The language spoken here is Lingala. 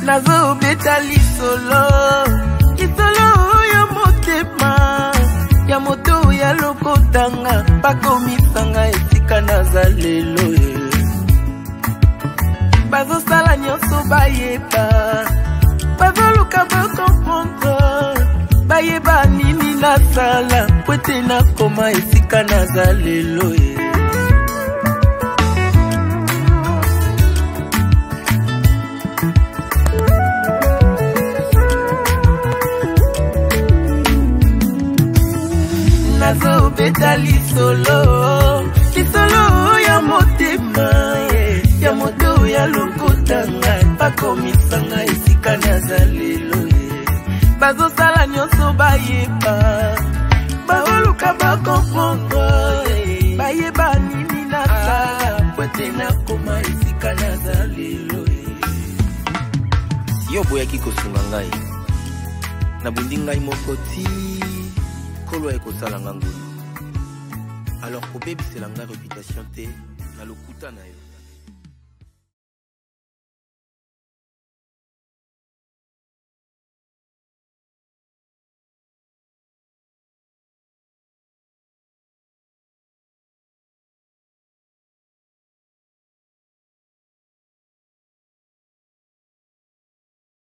nazo beta lisolo ya motema ya moto ya lokotanga bakomisanga esika nazalelo bazosala nyonso bayeba bazoluka bakomprendre bayeba nini nasala po ete nakoma esika nazalelo nazo beta lisolo ya motema ya moto ya lokotanga bakomisanga esika nazalelo bazosala nyonso bayeba baoluka bakomprendre bayeba nini nasala po ete nakoma esika nazalelo yo boyaki kosunga ngai nabundi ngai moko ti kolo ekosala ngangulu alors kobebisela ngai réputation te na lokuta na yo